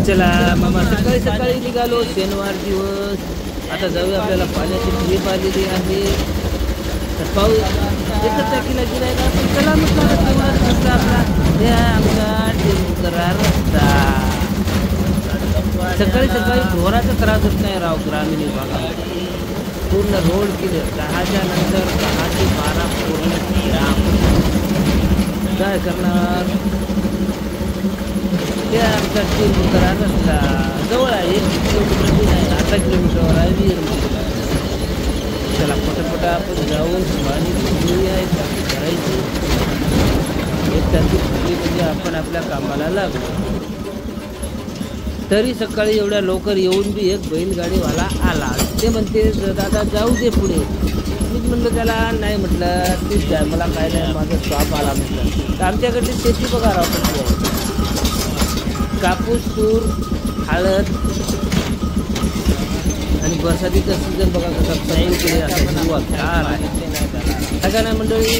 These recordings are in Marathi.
चला मामा, सकाळी सकाळी निघालो, शनिवार दिवस. आता जाऊया, आपल्याला पाण्याची ट्रीप आलेली आहे. तर पाऊस एकच टाकीला गिरायला, पण चला म्हटलं तेवढाच रस्ता आपला, हे आहे आमचा टेंभुर्णा रस्ता. सकाळी सकाळी ढोराचा त्रास होत नाही राव ग्रामीण विभागामध्ये. पूर्ण रोड केले 10च्या नंतर 10 ते 12 पूर्ण जाम. काय करणार, ते आमचा टेंभुर्णा रस्ता जवळ आहे, 1 किलोमीटर नाही, 8 किलोमीटरवर आहे वीर. चला पटापटा आपण जाऊन पाणी घेऊया, एक टाकी भरायची. एक टाकी भरली म्हणजे आपण आपल्या कामाला लागलो. तरी सकाळी एवढ्या लवकर येऊन बी एक बैलगाडीवाला आला. ते म्हणते दादा जाऊ दे पुढे. मीच म्हणलं त्याला नाही, म्हटलं तीच जाय, मला काय नाही, माझा स्टॉप आला म्हटलं. तर आमच्याकडे शेती बघा राव कशी आहे. कापूस, तूर, हळद आणि बरसातीचा सीझन बघा कसा सगळीकडे असा हिरवागार आहे. सगळ्या नाही मंडळी,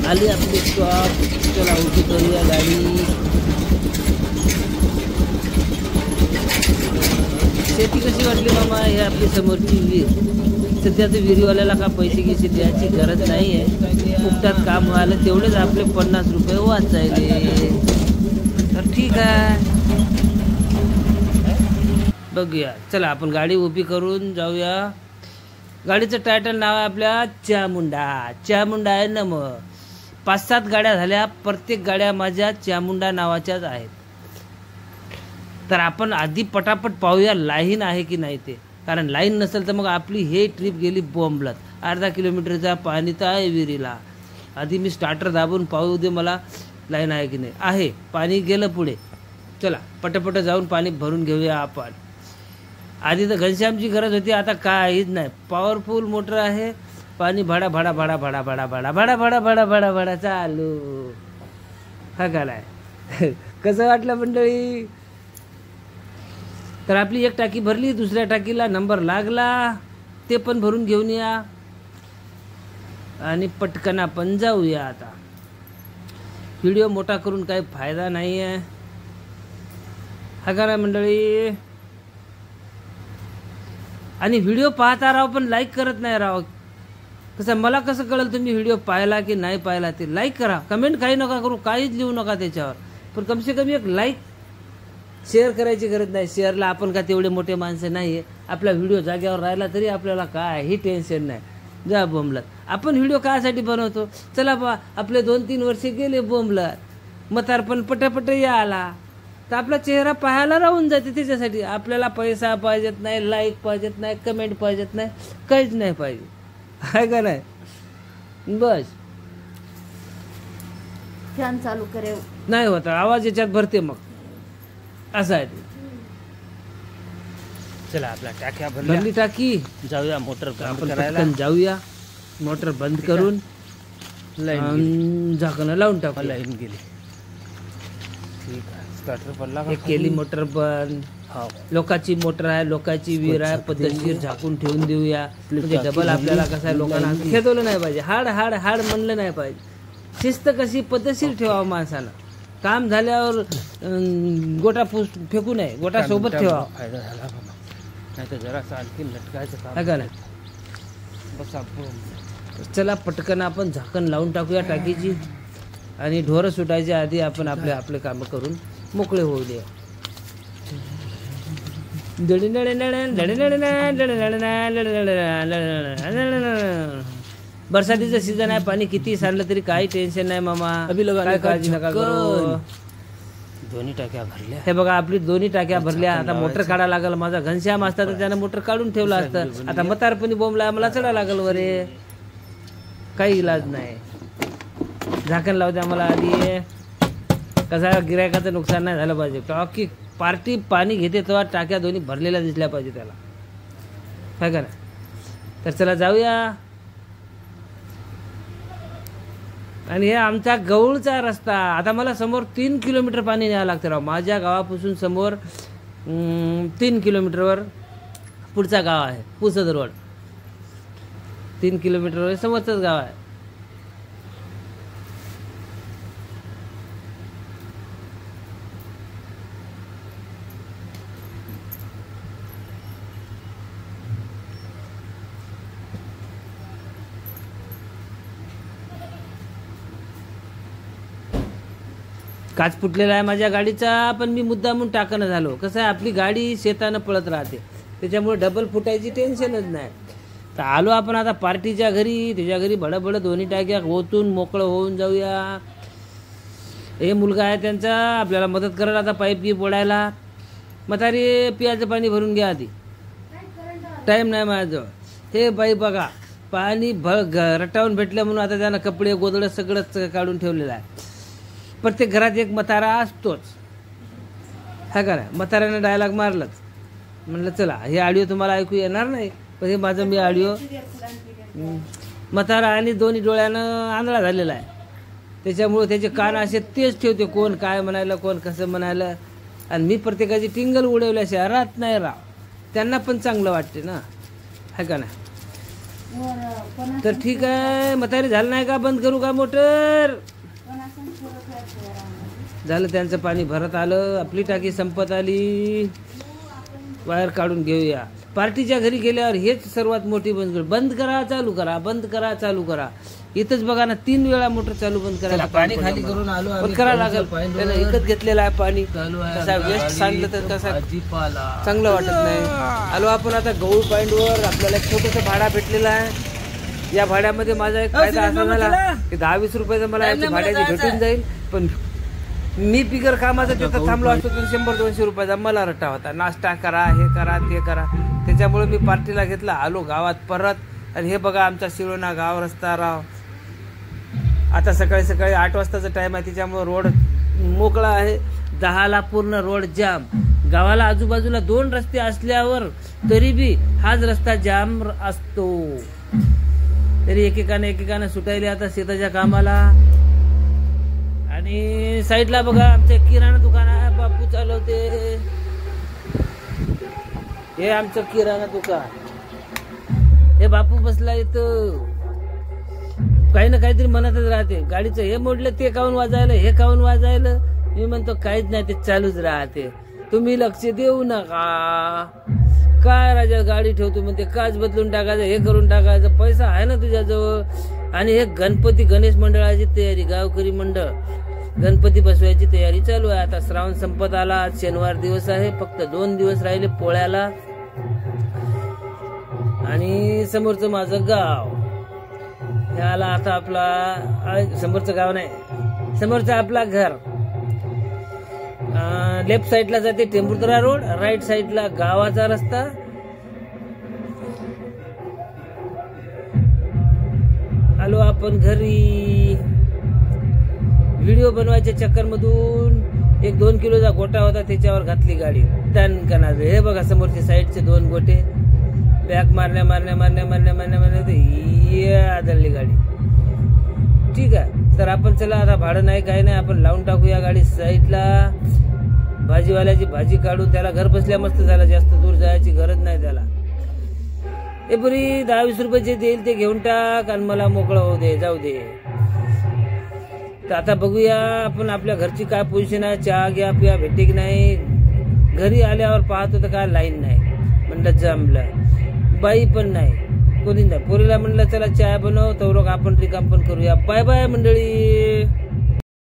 आली आपली स्टॉप. चला उभी करूया गाडी. शेती कशी वाटली मामा? हे आपली समोरची विहीर. सध्या तर विहिरीवाल्याला का पैसे गिसे द्यायची गरज नाही आहे. फुकटात काम व्हायला तेवढेच आपले 50 रुपये वाचायले. तर ठीक आहे, बघूया. चला आपण गाडी उभी करून जाऊया. गाडीचं टायटल नाव आहे आपल्या चामुंडा. चामुंडा आहे ना, मग 5-7 गाड्या झाल्या, प्रत्येक गाड्या माझ्या चामुंडा नावाच्याच आहेत. तर आपण आधी पटापट पाहूया लाईन आहे की नाही ते. कारण लाईन नसेल तर मग आपली हे ट्रिप गेली बोंबलत. अर्धा किलोमीटरचा पाणी तर आहे विहिरीला. आधी मी स्टार्टर दाबून पाहू दे मला लाईन आहे की नाही. आहे, पाणी गेलं पुढे. चला पटापट जाऊन पाणी भरून घेऊया आपण. आधी तर घनश्यामची गरज होती, आता काहीच नाही. पॉवरफुल मोटर आहे. पाणी भाडा भाडा भाडा भाडा भाडा भाडा भाडा भाडा भाडा भाडा भाडा चालू. हा काय कसं वाटलं मंडळी? तर आपली एक टाकी भरली, दुसऱ्या टाकीला नंबर लागला, ते पण भरून घेऊन या आणि पटकन आपण जाऊया. आता व्हिडिओ मोठा करून काही फायदा नाही आहे. हा का मंडळी? आणि व्हिडिओ पाहता राव पण लाईक करत नाही राव. कसं मला कसं कळेल तुम्ही व्हिडिओ पाहिला की नाही पाहिला? ते लाईक करा, कमेंट काही नका करू, काहीच लिहू नका त्याच्यावर, पण कमसे कमी एक लाईक. शेअर करायची गरज नाही. शेअरला आपण का तेवढे मोठे माणसं नाही आहे. आपला व्हिडिओ जाग्यावर राहिला तरी आपल्याला काही टेन्शन नाही. जा बोंबलत. आपण व्हिडिओ कायसाठी बनवतो? चला बा, आपले 2-3 वर्ष गेले बोंबलत, म्हातारपण पटापट या आला तर आपला चेहरा पाहायला राहून जाते. त्याच्यासाठी आपल्याला पैसा पाहिजेत नाही, लाईक पाहिजेत नाही, कमेंट पाहिजेत नाही, काहीच नाही पाहिजे. आहे का नाही? बस फॅन चालू करे नाही होता, आवाज याच्यात भरते मग, असं आहे ते. चला आपल्या टाक्या भरली टाकी, जाऊया मोटर बंद करायला. जाऊया, मोटर बंद करून झाकणं लावून टाकू. लाईन गेली, ठीक आहे. स्टार्टर पडला, एक केली मोटर बंद. लोकांची मोटर आहे, लोकांची विहीर आहे, पद्धतशीर झाकून ठेवून देऊया. म्हणजे डबल आपल्याला कसं आहे, लोकांना खेदवलं नाही पाहिजे, हाड हाड हाड म्हणलं नाही पाहिजे. शिस्त कशी पद्धतशीर ठेवावं माणसाला. काम झाल्यावर गोटा फेकू नये, गोटा सोबत ठेवा. फायदा झाला बाबा, नाही तर जरासं आणखी लटकायचं काम का नाही. बस आपण चला पटकन आपण झाकण लावून टाकूया टाकीची आणि ढोरं सुटायच्या आधी आपण आपले कामं करून मोकळे होऊ द्या. बरसातीचं सीझन आहे, पाणी किती सांडलं तरी काही टेन्शन नाही मामा, काय काळजी नका करू. दोन्ही टाक्या भरल्या, हे बघा आपली दोन्ही टाक्या भरल्या. आता मोटर काढा लागल. माझा घनश्याम असता तर त्यानं मोटर काढून ठेवला असतं. आता म्हातारपणी बोंबला, मला चढा लागल वरे, काही इलाज नाही. झाकण लावू द्या मला आधी. कसा गिरायकाचं नुकसान नाही झालं पाहिजे. टाकी पार्टी पाणी घेते तेव्हा टाक्या दोन्ही भरलेल्या दिसल्या पाहिजे त्याला, काय का नाही. तर चला जाऊया. आणि हे आमचा गौळचा रस्ता. आता मला समोर 3 किलोमीटर पाणी न्यावं लागतं राव. माझ्या गावापासून समोर 3 किलोमीटरवर पुढचा गाव आहे, पुसद रोड. 3 किलोमीटरवर समोरचंच गाव आहे. काच फुटलेला आहे माझ्या गाडीचा, पण मी मुद्दामून टाकणं झालो. कसं आहे, आपली गाडी शेतानं पळत राहते, त्याच्यामुळे डबल फुटायची टेन्शनच नाही. तर आलो आपण आता पार्टीच्या घरी. त्याच्या घरी भडभड दोन्ही टाक्या ओतून मोकळं होऊन जाऊया. हे मुलगा आहे त्यांचा, आपल्याला मदत करायला आता पाईप गी ओढायला. म्हातारी पियाचं पाणी भरून घ्या आधी, टाईम नाही माझ्याजवळ. हे बाई बघा, पाणी रटावून भेटलं म्हणून आता त्यानं कपडे गोदडं सगळंच काढून ठेवलेलं आहे. प्रत्येक घरात एक म्हातारा असतोच, हा का नाही. म्हाताऱ्यानं डायलॉग मारलंच. म्हणलं चला, हे ऑडिओ तुम्हाला ऐकू येणार नाही, पण हे माझं मी ऑडिओ. म्हातारा आणि दोन्ही डोळ्यानं आंधळा झालेला आहे, त्याच्यामुळे त्याचे कान असे तेच ठेवते, कोण काय म्हणायला, कोण कसं म्हणायला. आणि मी प्रत्येकाची टिंगल उडवल्याशिवाय राहत नाही राव. त्यांना पण चांगलं वाटते ना, है का नाही. तर ठीक आहे, म्हातारी झालं नाही का, बंद करू का मोटर. झालं, त्यांचं पाणी भरत आलं, आपली टाकी संपत आली. वायर काढून घेऊया. पार्टीच्या घरी गेल्यावर हेच सर्वात मोठी बंद करा चालू करा, बंद करा चालू करा. इथंच बघा ना, 3 वेळा मोटर चालू बंद करायला पाणी खाली करून आलो, करावं लागेल. त्यानं विकत घेतलेलं आहे पाणी, कसा वेस्ट सांगलं तर कसा चांगलं वाटत नाही. आलो आपण आता गौळ पॉईंटवर. आपल्याला एक छोटंसं भाडा भेटलेला आहे. या भाड्यामध्ये माझा एक फायदा असा झाला की 10-20 रुपयाचा मला याची भाड्याची भेटून जाईल. पण मी बिगर कामाचा तिथं थांबलो असतो तर 100-200 रुपयाचा मला रट्टा होता. नाश्ता करा, हे करा, ते करा. त्याच्यामुळे मी पार्टीला घेतला, आलो गावात परत. आणि हे बघा आमचा शिरोणा गाव रस्ता राव. आता सकाळी सकाळी 8 वाजताचा टाइम आहे, त्याच्यामुळे रोड मोकळा आहे. 10ला पूर्ण रोड जाम. गावाला आजूबाजूला 2 रस्ते असल्यावर तरी बी हाच रस्ता जाम असतो. तरी एकेकाने सुटायले आता शेताच्या कामाला. आणि साईडला बघा आमच्या किराणा दुकान आहे, बापू चालवते. हे आमचं किराणा दुकान. हे बापू बसला इथं, काही ना काहीतरी मनातच राहते. गाडीचं हे मोडलं, ते काऊन वाजायला, हे काऊन वाजायला. मी म्हणतो काहीच नाही, ते चालूच राहते, तुम्ही लक्ष देऊ नका. काय राजा गाडी ठेवतो म्हणते, काच बदलून टाकायचं, हे करून टाकायचं, पैसा आहे ना तुझ्याजवळ. आणि हे गणपती गणेश मंडळाची तयारी, गावकरी मंडळ गणपती बसवायची तयारी चालू आहे. आता श्रावण संपत आला, आज शनिवार दिवस आहे, फक्त 2 दिवस राहिले पोळ्याला. आणि समोरचं माझं गाव. याला आता आपला समोरचं गाव नाही, समोरचं आपला घर. लेफ्ट साईडला जाते टेंभुर्तरा रोड, राईट साईडला गावाचा रस्ता. आलो आपण घरी. व्हिडिओ बनवायच्या चक्कर मधून 1-2 किलोचा गोटा होता, त्याच्यावर घातली गाडी दणकनाच. हे बघा समोरच्या साईडचे 2 गोटे. बॅक मारण्या आदळली गाडी. ठीक आहे, तर आपण चला आता भाडं नाही काही नाही, आपण लावून टाकूया गाडी साईडला. भाजीवाल्याची भाजी काढून त्याला घर बसल्या मस्त झाला, जास्त दूर जायची गरज नाही त्याला. हे पुरी 10-20 रुपये जे देईल ते घेऊन टाक आणि मला मोकळं होऊ दे, जाऊ दे. तर आता बघूया आपण आपल्या घरची काय पोझिशन आहे. चहा घ्या पिया भेटते की नाही. घरी आल्यावर पाहतो तर काय लाईन नाही, म्हणलं जमलं. बाई पण नाही, कोणी नाही. पोरीला म्हणलं चला चहा बनव, तर आपण रिकाम पण करूया. बाय बाय मंडळी.